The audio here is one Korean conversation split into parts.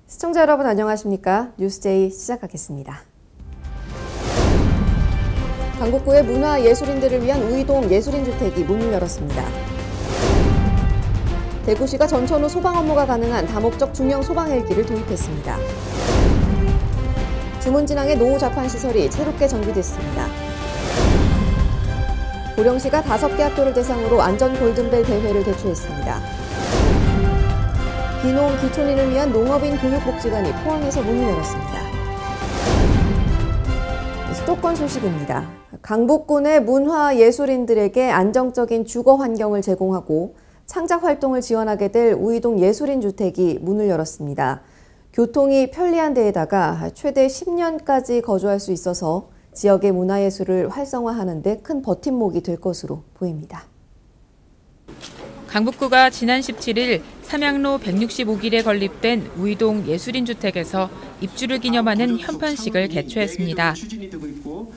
시청자 여러분 안녕하십니까? 뉴스제이 시작하겠습니다. 강북구의 문화예술인들을 위한 우이동 예술인주택이 문을 열었습니다. 대구시가 전천후 소방 업무가 가능한 다목적 중형 소방 헬기를 도입했습니다. 주문진항의 노후 자판 시설이 새롭게 정비됐습니다. 고령시가 5개 학교를 대상으로 안전 골든벨 대회를 개최했습니다. 귀농 귀촌인을 위한 농업인 교육복지관이 포항에서 문을 열었습니다. 수도권 소식입니다. 강북군의 문화예술인들에게 안정적인 주거 환경을 제공하고 창작 활동을 지원하게 될 우이동 예술인주택이 문을 열었습니다. 교통이 편리한 데에다가 최대 10년까지 거주할 수 있어서 지역의 문화예술을 활성화하는 데 큰 버팀목이 될 것으로 보입니다. 강북구가 지난 17일 삼양로 165길에 건립된 우이동 예술인주택에서 입주를 기념하는 현판식을 개최했습니다.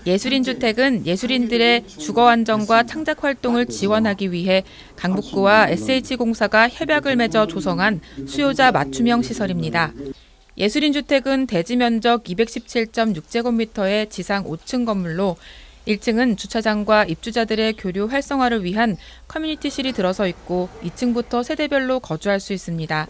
예술인주택은 예술인들의 주거 안정과 창작 활동을 지원하기 위해 강북구와 SH공사가 협약을 맺어 조성한 수요자 맞춤형 시설입니다. 예술인주택은 대지 면적 217.6제곱미터의 지상 5층 건물로 1층은 주차장과 입주자들의 교류 활성화를 위한 커뮤니티실이 들어서 있고 2층부터 세대별로 거주할 수 있습니다.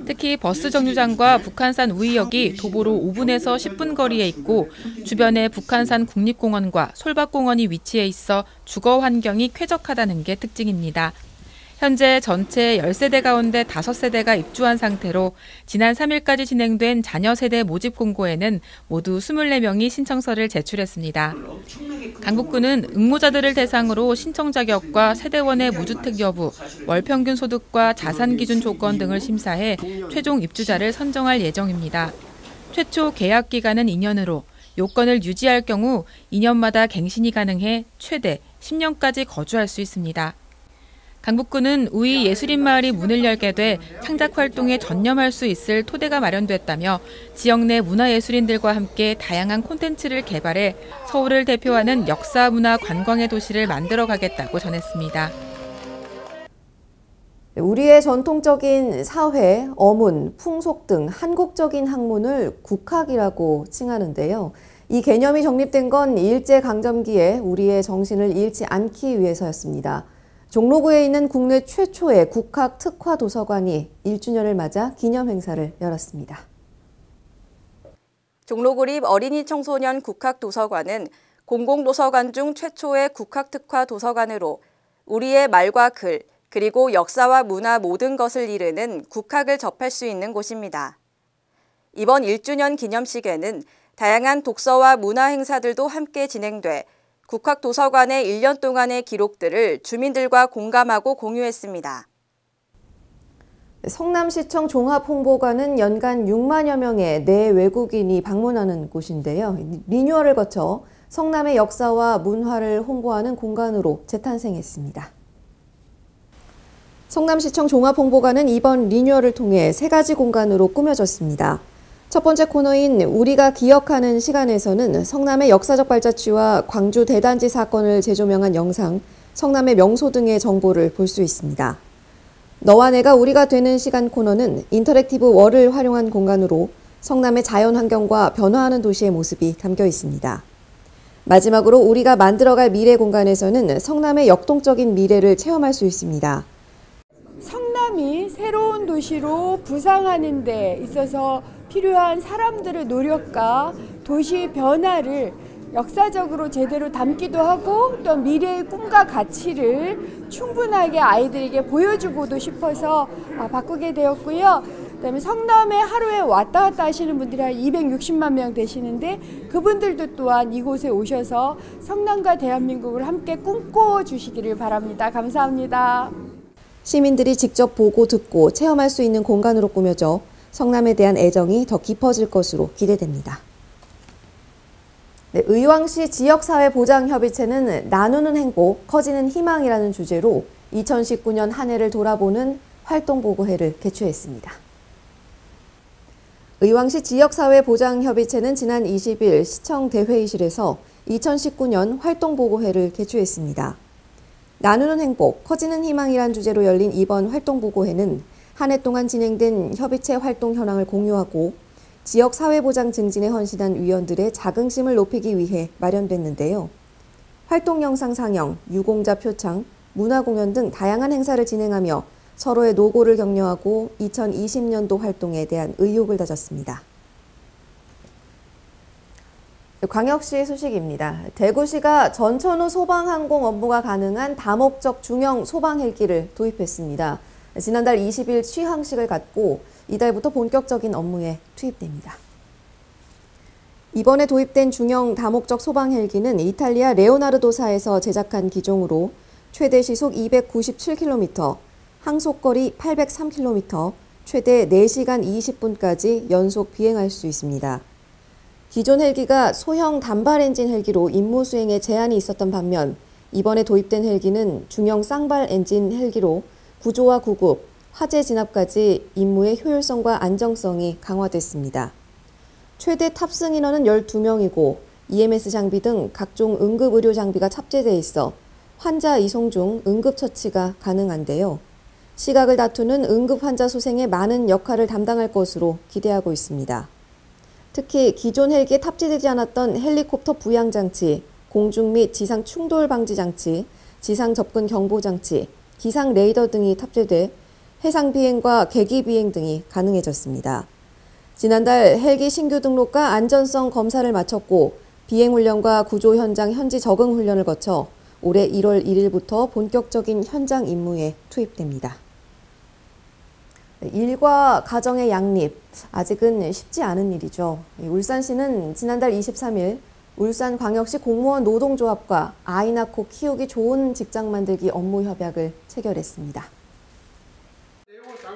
특히 버스 정류장과 북한산 우이역이 도보로 5분에서 10분 거리에 있고 주변에 북한산 국립공원과 솔밭공원이 위치해 있어 주거 환경이 쾌적하다는 게 특징입니다. 현재 전체 10세대 가운데 5세대가 입주한 상태로 지난 3일까지 진행된 자녀 세대 모집 공고에는 모두 24명이 신청서를 제출했습니다. 강북구는 응모자들을 대상으로 신청 자격과 세대원의 무주택 여부, 월평균 소득과 자산 기준 조건 등을 심사해 최종 입주자를 선정할 예정입니다. 최초 계약 기간은 2년으로 요건을 유지할 경우 2년마다 갱신이 가능해 최대 10년까지 거주할 수 있습니다. 강북구는 우이 예술인마을이 문을 열게 돼 창작 활동에 전념할 수 있을 토대가 마련됐다며 지역 내 문화예술인들과 함께 다양한 콘텐츠를 개발해 서울을 대표하는 역사, 문화, 관광의 도시를 만들어가겠다고 전했습니다. 우리의 전통적인 사회, 어문, 풍속 등 한국적인 학문을 국학이라고 칭하는데요. 이 개념이 정립된 건 일제강점기에 우리의 정신을 잃지 않기 위해서였습니다. 종로구에 있는 국내 최초의 국학 특화 도서관이 1주년을 맞아 기념 행사를 열었습니다. 종로구립 어린이 청소년 국학 도서관은 공공도서관 중 최초의 국학 특화 도서관으로 우리의 말과 글, 그리고 역사와 문화 모든 것을 이르는 국학을 접할 수 있는 곳입니다. 이번 1주년 기념식에는 다양한 독서와 문화 행사들도 함께 진행돼 국학도서관의 1년 동안의 기록들을 주민들과 공감하고 공유했습니다. 성남시청 종합홍보관은 연간 6만여 명의 내외국인이 방문하는 곳인데요. 리뉴얼을 거쳐 성남의 역사와 문화를 홍보하는 공간으로 재탄생했습니다. 성남시청 종합홍보관은 이번 리뉴얼을 통해 3가지 공간으로 꾸며졌습니다. 첫 번째 코너인 우리가 기억하는 시간에서는 성남의 역사적 발자취와 광주 대단지 사건을 재조명한 영상, 성남의 명소 등의 정보를 볼 수 있습니다. 너와 내가 우리가 되는 시간 코너는 인터랙티브 월을 활용한 공간으로 성남의 자연환경과 변화하는 도시의 모습이 담겨 있습니다. 마지막으로 우리가 만들어갈 미래 공간에서는 성남의 역동적인 미래를 체험할 수 있습니다. 성남이 새로운 도시로 부상하는 데 있어서 필요한 사람들의 노력과 도시 변화를 역사적으로 제대로 담기도 하고 또 미래의 꿈과 가치를 충분하게 아이들에게 보여주고도 싶어서 바꾸게 되었고요. 그다음에 성남에 하루에 왔다 갔다 하시는 분들이 한 260만 명 되시는데 그분들도 또한 이곳에 오셔서 성남과 대한민국을 함께 꿈꿔주시기를 바랍니다. 감사합니다. 시민들이 직접 보고 듣고 체험할 수 있는 공간으로 꾸며져 성남에 대한 애정이 더 깊어질 것으로 기대됩니다. 네, 의왕시 지역사회보장협의체는 나누는 행복, 커지는 희망이라는 주제로 2019년 한 해를 돌아보는 활동보고회를 개최했습니다. 의왕시 지역사회보장협의체는 지난 20일 시청 대회의실에서 2019년 활동보고회를 개최했습니다. 나누는 행복, 커지는 희망이란 주제로 열린 이번 활동보고회는 한 해 동안 진행된 협의체 활동 현황을 공유하고 지역 사회보장 증진에 헌신한 위원들의 자긍심을 높이기 위해 마련됐는데요. 활동 영상 상영, 유공자 표창, 문화공연 등 다양한 행사를 진행하며 서로의 노고를 격려하고 2020년도 활동에 대한 의욕을 다졌습니다. 광역시 소식입니다. 대구시가 전천후 소방항공 업무가 가능한 다목적 중형 소방 헬기를 도입했습니다. 지난달 20일 취항식을 갖고 이달부터 본격적인 업무에 투입됩니다. 이번에 도입된 중형 다목적 소방 헬기는 이탈리아 레오나르도사에서 제작한 기종으로 최대 시속 297km, 항속거리 803km, 최대 4시간 20분까지 연속 비행할 수 있습니다. 기존 헬기가 소형 단발 엔진 헬기로 임무 수행에 제한이 있었던 반면 이번에 도입된 헬기는 중형 쌍발 엔진 헬기로 구조와 구급, 화재 진압까지 임무의 효율성과 안정성이 강화됐습니다. 최대 탑승 인원은 12명이고 EMS 장비 등 각종 응급 의료 장비가 탑재돼 있어 환자 이송 중 응급 처치가 가능한데요. 시각을 다투는 응급 환자 소생에 많은 역할을 담당할 것으로 기대하고 있습니다. 특히 기존 헬기에 탑재되지 않았던 헬리콥터 부양 장치, 공중 및 지상 충돌 방지 장치, 지상 접근 경보 장치, 기상 레이더 등이 탑재돼 해상 비행과 계기 비행 등이 가능해졌습니다. 지난달 헬기 신규 등록과 안전성 검사를 마쳤고 비행 훈련과 구조 현장 현지 적응 훈련을 거쳐 올해 1월 1일부터 본격적인 현장 임무에 투입됩니다. 일과 가정의 양립, 아직은 쉽지 않은 일이죠. 울산시는 지난달 23일 울산광역시 공무원 노동조합과 아이 낳고 키우기 좋은 직장 만들기 업무 협약을 체결했습니다.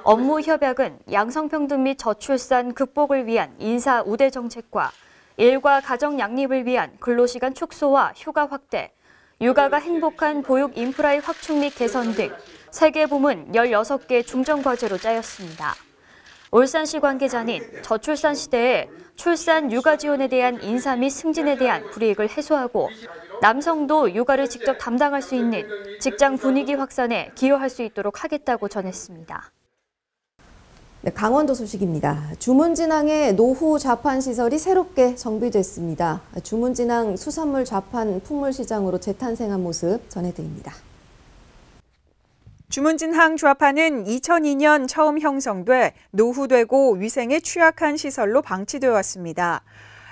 업무 협약은 양성평등 및 저출산 극복을 위한 인사 우대 정책과 일과 가정 양립을 위한 근로시간 축소와 휴가 확대, 육아가 행복한 보육 인프라의 확충 및 개선 등 3개 부문 16개 중점과제로 짜였습니다. 울산시 관계자는 저출산 시대에 출산 육아 지원에 대한 인사 및 승진에 대한 불이익을 해소하고 남성도 육아를 직접 담당할 수 있는 직장 분위기 확산에 기여할 수 있도록 하겠다고 전했습니다. 네, 강원도 소식입니다. 주문진항의 노후 좌판 시설이 새롭게 정비됐습니다. 주문진항 수산물 좌판 풍물시장으로 재탄생한 모습 전해드립니다. 주문진항 좌판은 2002년 처음 형성돼 노후되고 위생에 취약한 시설로 방치되어 왔습니다.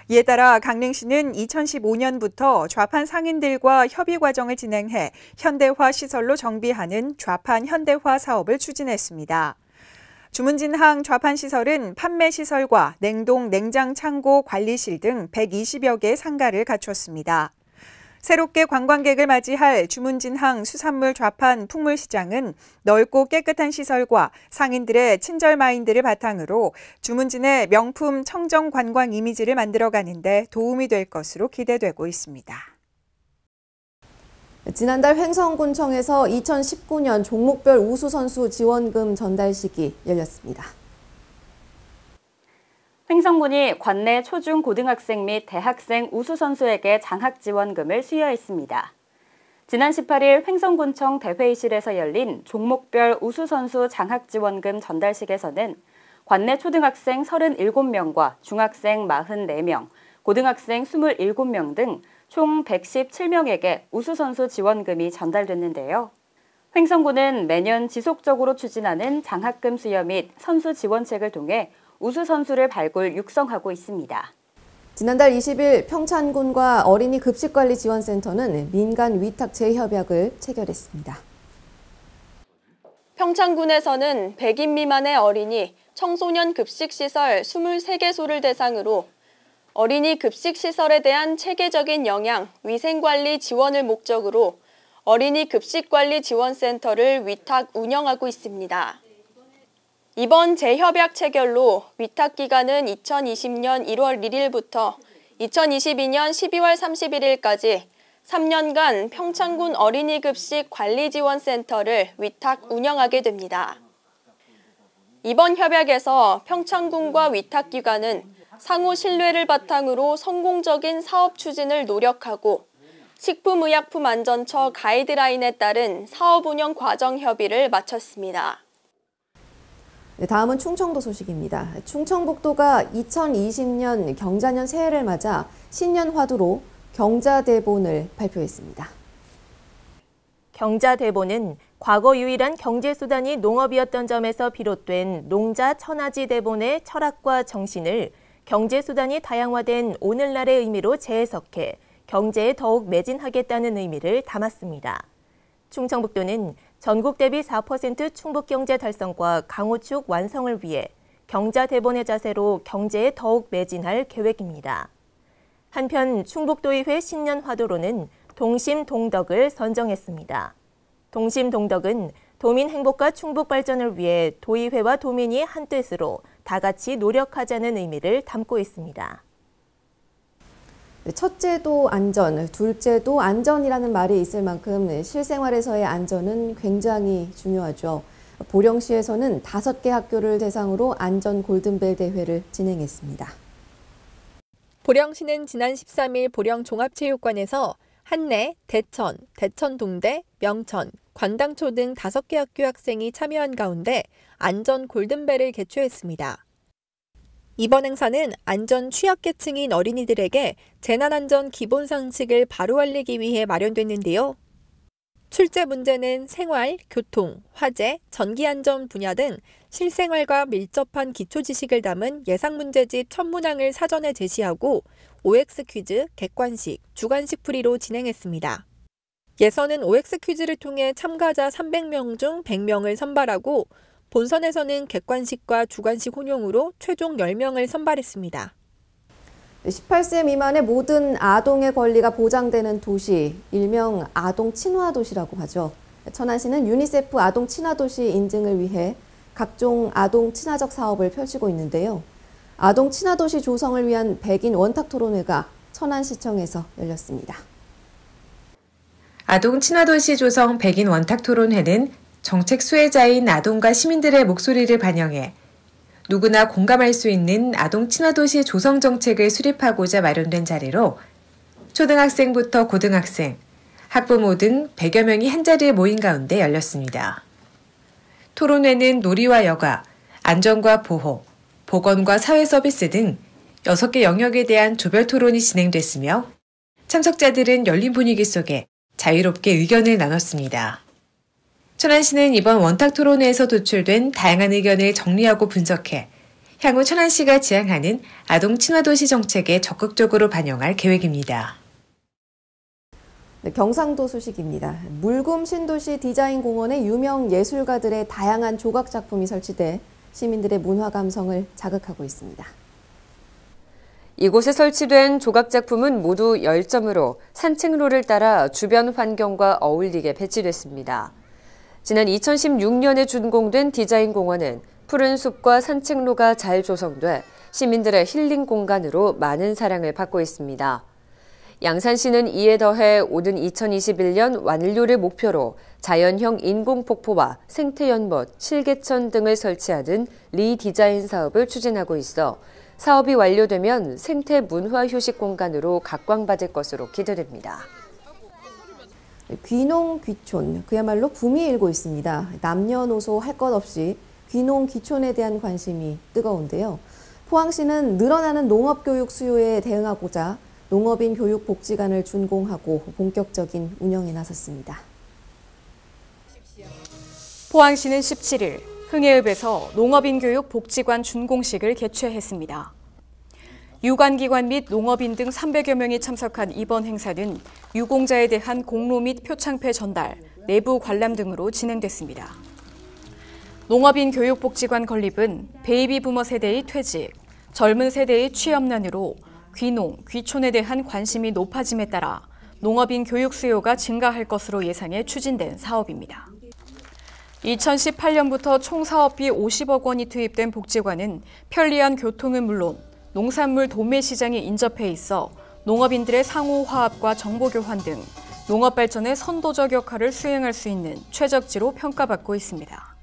이에 따라 강릉시는 2015년부터 좌판 상인들과 협의 과정을 진행해 현대화 시설로 정비하는 좌판 현대화 사업을 추진했습니다. 주문진항 좌판 시설은 판매 시설과 냉동, 냉장 창고, 관리실 등 120여 개의 상가를 갖췄습니다. 새롭게 관광객을 맞이할 주문진항 수산물 좌판 풍물시장은 넓고 깨끗한 시설과 상인들의 친절 마인드를 바탕으로 주문진의 명품 청정 관광 이미지를 만들어가는 데 도움이 될 것으로 기대되고 있습니다. 지난달 횡성군청에서 2019년 종목별 우수선수 지원금 전달식이 열렸습니다. 횡성군이 관내 초중 고등학생 및 대학생 우수선수에게 장학지원금을 수여했습니다. 지난 18일 횡성군청 대회의실에서 열린 종목별 우수선수 장학지원금 전달식에서는 관내 초등학생 37명과 중학생 44명, 고등학생 27명 등 총 117명에게 우수선수 지원금이 전달됐는데요. 횡성군은 매년 지속적으로 추진하는 장학금 수여 및 선수 지원책을 통해 우수선수를 발굴 육성하고 있습니다. 지난달 20일 평창군과 어린이 급식관리지원센터는 민간 위탁 재협약을 체결했습니다. 평창군에서는 100인 미만의 어린이, 청소년 급식시설 23개소를 대상으로 어린이 급식시설에 대한 체계적인 영양, 위생관리 지원을 목적으로 어린이 급식관리지원센터를 위탁 운영하고 있습니다. 이번 재협약 체결로 위탁 기간은 2020년 1월 1일부터 2022년 12월 31일까지 3년간 평창군 어린이급식 관리지원센터를 위탁 운영하게 됩니다. 이번 협약에서 평창군과 위탁 기관은 상호 신뢰를 바탕으로 성공적인 사업 추진을 노력하고 식품의약품안전처 가이드라인에 따른 사업 운영 과정 협의를 마쳤습니다. 네, 다음은 충청도 소식입니다. 충청북도가 2020년 경자년 새해를 맞아 신년 화두로 경자대본을 발표했습니다. 경자대본은 과거 유일한 경제수단이 농업이었던 점에서 비롯된 농자 천하지 대본의 철학과 정신을 경제수단이 다양화된 오늘날의 의미로 재해석해 경제에 더욱 매진하겠다는 의미를 담았습니다. 충청북도는 전국 대비 4% 충북경제 달성과 강호축 완성을 위해 경자대본의 자세로 경제에 더욱 매진할 계획입니다. 한편 충북도의회 신년 화두로는 동심동덕을 선정했습니다. 동심동덕은 도민 행복과 충북 발전을 위해 도의회와 도민이 한뜻으로 다 같이 노력하자는 의미를 담고 있습니다. 첫째도 안전, 둘째도 안전이라는 말이 있을 만큼 실생활에서의 안전은 굉장히 중요하죠. 보령시에서는 5개 학교를 대상으로 안전 골든벨 대회를 진행했습니다. 보령시는 지난 13일 보령종합체육관에서 한내, 대천, 대천동대, 명천, 관당초 등 5개 학교 학생이 참여한 가운데 안전 골든벨을 개최했습니다. 이번 행사는 안전 취약계층인 어린이들에게 재난안전 기본 상식을 바로 알리기 위해 마련됐는데요. 출제 문제는 생활, 교통, 화재, 전기안전 분야 등 실생활과 밀접한 기초지식을 담은 예상문제집 1000문항을 사전에 제시하고 OX 퀴즈, 객관식, 주관식 풀이로 진행했습니다. 예선은 OX 퀴즈를 통해 참가자 300명 중 100명을 선발하고 본선에서는 객관식과 주관식 혼용으로 최종 10명을 선발했습니다. 18세 미만의 모든 아동의 권리가 보장되는 도시, 일명 아동 친화 도시라고 하죠. 천안시는 유니세프 아동 친화 도시 인증을 위해 각종 아동 친화적 사업을 펼치고 있는데요. 아동 친화 도시 조성을 위한 백인 원탁 토론회가 천안시청에서 열렸습니다. 아동 친화 도시 조성 백인 원탁 토론회는 정책 수혜자인 아동과 시민들의 목소리를 반영해 누구나 공감할 수 있는 아동 친화 도시 조성 정책을 수립하고자 마련된 자리로 초등학생부터 고등학생, 학부모 등 100여 명이 한자리에 모인 가운데 열렸습니다. 토론회는 놀이와 여가, 안전과 보호, 보건과 사회 서비스 등 6개 영역에 대한 조별 토론이 진행됐으며 참석자들은 열린 분위기 속에 자유롭게 의견을 나눴습니다. 천안시는 이번 원탁 토론회에서 도출된 다양한 의견을 정리하고 분석해 향후 천안시가 지향하는 아동 친화 도시 정책에 적극적으로 반영할 계획입니다. 네, 경상도 소식입니다. 물금 신도시 디자인 공원에 유명 예술가들의 다양한 조각 작품이 설치돼 시민들의 문화 감성을 자극하고 있습니다. 이곳에 설치된 조각 작품은 모두 10점으로 산책로를 따라 주변 환경과 어울리게 배치됐습니다. 지난 2016년에 준공된 디자인 공원은 푸른 숲과 산책로가 잘 조성돼 시민들의 힐링 공간으로 많은 사랑을 받고 있습니다. 양산시는 이에 더해 오는 2021년 완료를 목표로 자연형 인공폭포와 생태연못, 실개천 등을 설치하는 리디자인 사업을 추진하고 있어 사업이 완료되면 생태 문화 휴식 공간으로 각광받을 것으로 기대됩니다. 귀농 귀촌, 그야말로 붐이 일고 있습니다. 남녀노소 할 것 없이 귀농 귀촌에 대한 관심이 뜨거운데요. 포항시는 늘어나는 농업교육 수요에 대응하고자 농업인 교육복지관을 준공하고 본격적인 운영에 나섰습니다. 포항시는 17일 흥해읍에서 농업인 교육 복지관 준공식을 개최했습니다. 유관기관 및 농업인 등 300여 명이 참석한 이번 행사는 유공자에 대한 공로 및 표창패 전달, 내부 관람 등으로 진행됐습니다. 농업인 교육복지관 건립은 베이비 부머 세대의 퇴직, 젊은 세대의 취업난으로 귀농, 귀촌에 대한 관심이 높아짐에 따라 농업인 교육 수요가 증가할 것으로 예상해 추진된 사업입니다. 2018년부터 총 사업비 50억 원이 투입된 복지관은 편리한 교통은 물론 농산물 도매 시장에 인접해 있어 농업인들의 상호 화합과 정보 교환 등 농업 발전의 선도적 역할을 수행할 수 있는 최적지로 평가받고 있습니다.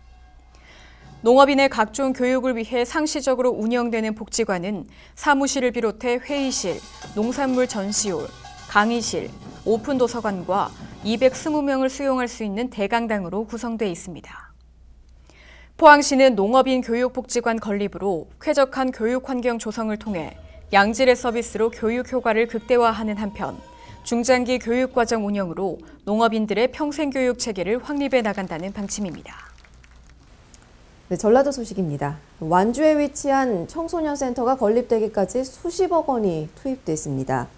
농업인의 각종 교육을 위해 상시적으로 운영되는 복지관은 사무실을 비롯해 회의실, 농산물 전시홀, 강의실, 오픈 도서관과 220명을 수용할 수 있는 대강당으로 구성돼 있습니다. 포항시는 농업인 교육복지관 건립으로 쾌적한 교육 환경 조성을 통해 양질의 서비스로 교육 효과를 극대화하는 한편 중장기 교육과정 운영으로 농업인들의 평생교육 체계를 확립해 나간다는 방침입니다. 네, 전라도 소식입니다. 완주에 위치한 청소년센터가 건립되기까지 수십억 원이 투입됐습니다.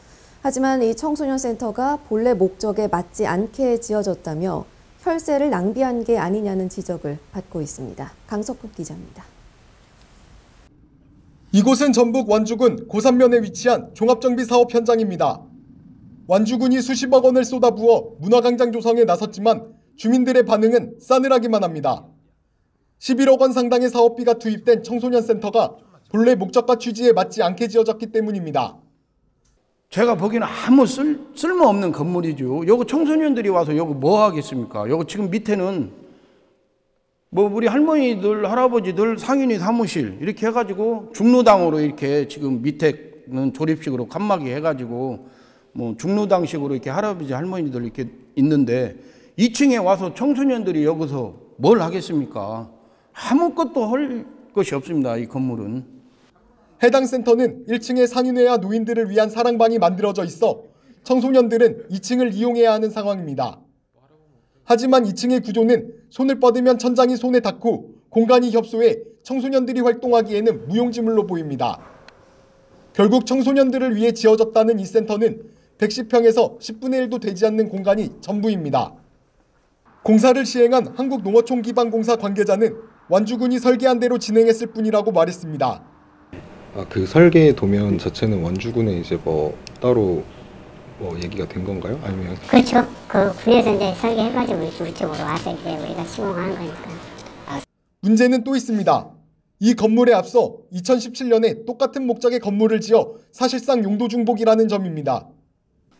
하지만 이 청소년센터가 본래 목적에 맞지 않게 지어졌다며 혈세를 낭비한 게 아니냐는 지적을 받고 있습니다. 강석국 기자입니다. 이곳은 전북 완주군 고산면에 위치한 종합정비사업 현장입니다. 완주군이 수십억 원을 쏟아부어 문화광장 조성에 나섰지만 주민들의 반응은 싸늘하기만 합니다. 11억 원 상당의 사업비가 투입된 청소년센터가 본래 목적과 취지에 맞지 않게 지어졌기 때문입니다. 제가 보기에는 아무 쓸모없는 건물이죠. 여기 청소년들이 와서 여기 뭐 하겠습니까? 여기 지금 밑에는 뭐 우리 할머니들, 할아버지들 상인이 사무실 이렇게 해가지고 중로당으로 이렇게 지금 밑에는 조립식으로 칸막이 해가지고 뭐 중로당식으로 이렇게 할아버지, 할머니들 이렇게 있는데 2층에 와서 청소년들이 여기서 뭘 하겠습니까? 아무것도 할 것이 없습니다. 이 건물은. 해당 센터는 1층에 상인회와 노인들을 위한 사랑방이 만들어져 있어 청소년들은 2층을 이용해야 하는 상황입니다. 하지만 2층의 구조는 손을 뻗으면 천장이 손에 닿고 공간이 협소해 청소년들이 활동하기에는 무용지물로 보입니다. 결국 청소년들을 위해 지어졌다는 이 센터는 110평에서 10분의 1도 되지 않는 공간이 전부입니다. 공사를 시행한 한국농어촌기반공사 관계자는 완주군이 설계한 대로 진행했을 뿐이라고 말했습니다. 그 설계 도면 자체는 완주군에 이제 뭐 따로 뭐 얘기가 된 건가요? 아니면? 그렇죠. 그 군에서 이제 설계해가지고 우리 쪽으로 와서 이제 우리가 시공하는 거니까. 문제는 또 있습니다. 이 건물에 앞서 2017년에 똑같은 목적의 건물을 지어 사실상 용도 중복이라는 점입니다.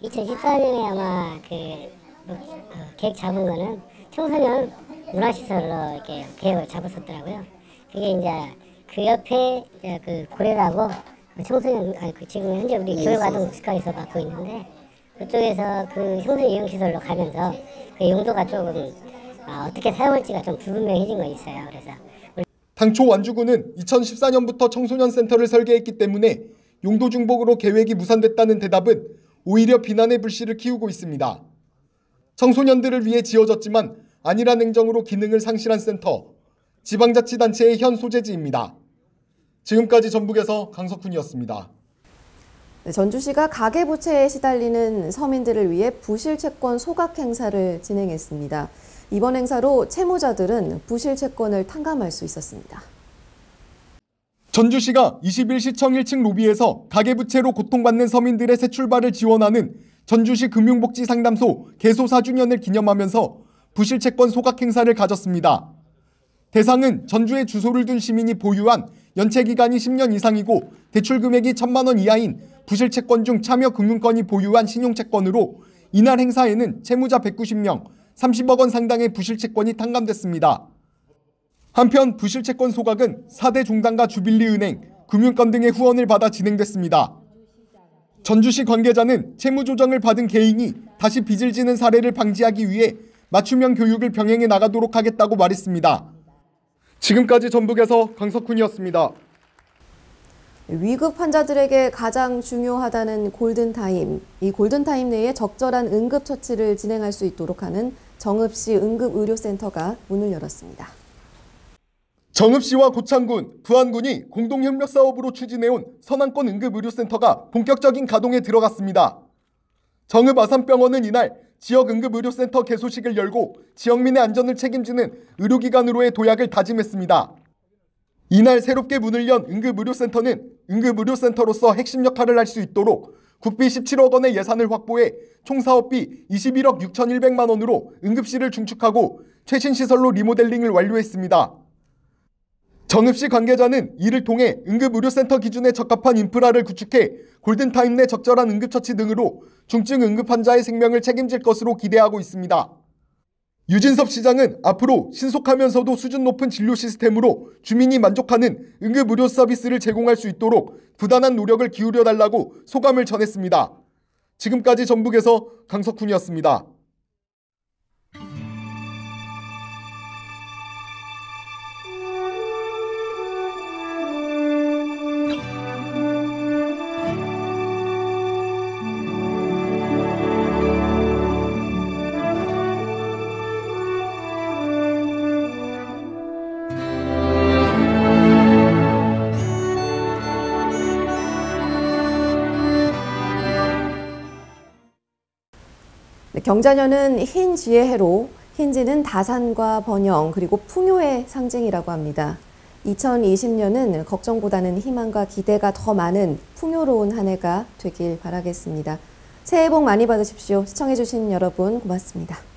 2014년에 아마 계획 잡은 거는 청소년 문화시설로 이렇게 계획을 잡았었더라고요. 그게 이제 그 옆에 그 고래라고 청소년 지금 현재 우리 교육아동국가에서 맡고 있는데 그쪽에서 그 청소년 이용시설로 가면서 그 용도가 조금 어떻게 사용할지가 좀 불분명해진 거 있어요. 그래서 당초 완주군은 2014년부터 청소년센터를 설계했기 때문에 용도 중복으로 계획이 무산됐다는 대답은 오히려 비난의 불씨를 키우고 있습니다. 청소년들을 위해 지어졌지만 안일한 행정으로 기능을 상실한 센터, 지방자치단체의 현 소재지입니다. 지금까지 전북에서 강석훈이었습니다. 네, 전주시가 가계부채에 시달리는 서민들을 위해 부실채권 소각 행사를 진행했습니다. 이번 행사로 채무자들은 부실채권을 탕감할 수 있었습니다. 전주시가 21시청 1층 로비에서 가계부채로 고통받는 서민들의 새 출발을 지원하는 전주시 금융복지상담소 개소 4주년을 기념하면서 부실채권 소각 행사를 가졌습니다. 대상은 전주에 주소를 둔 시민이 보유한 연체기간이 10년 이상이고 대출금액이 1,000만 원 이하인 부실채권 중 참여금융권이 보유한 신용채권으로 이날 행사에는 채무자 190명, 30억 원 상당의 부실채권이 탕감됐습니다. 한편 부실채권 소각은 4대 종단과 주빌리은행, 금융권 등의 후원을 받아 진행됐습니다. 전주시 관계자는 채무조정을 받은 개인이 다시 빚을 지는 사례를 방지하기 위해 맞춤형 교육을 병행해 나가도록 하겠다고 말했습니다. 지금까지 전북에서 강석훈이었습니다. 위급 환자들에게 가장 중요하다는 골든타임. 이 골든타임 내에 적절한 응급처치를 진행할 수 있도록 하는 정읍시 응급의료센터가 문을 열었습니다. 정읍시와 고창군, 부안군이 공동협력사업으로 추진해온 선안권 응급의료센터가 본격적인 가동에 들어갔습니다. 정읍 아산병원은 이날 지역 응급의료센터 개소식을 열고 지역민의 안전을 책임지는 의료기관으로의 도약을 다짐했습니다. 이날 새롭게 문을 연 응급의료센터는 응급의료센터로서 핵심 역할을 할 수 있도록 국비 17억 원의 예산을 확보해 총 사업비 21억 6,100만 원으로 응급실을 중축하고 최신 시설로 리모델링을 완료했습니다. 정읍시 관계자는 이를 통해 응급의료센터 기준에 적합한 인프라를 구축해 골든타임 내 적절한 응급처치 등으로 중증 응급 환자의 생명을 책임질 것으로 기대하고 있습니다. 유진섭 시장은 앞으로 신속하면서도 수준 높은 진료 시스템으로 주민이 만족하는 응급의료 서비스를 제공할 수 있도록 부단한 노력을 기울여달라고 소감을 전했습니다. 지금까지 전북에서 강석훈이었습니다. 경자년은 흰지의 해로 흰지는 다산과 번영 그리고 풍요의 상징이라고 합니다. 2020년은 걱정보다는 희망과 기대가 더 많은 풍요로운 한 해가 되길 바라겠습니다. 새해 복 많이 받으십시오. 시청해주신 여러분 고맙습니다.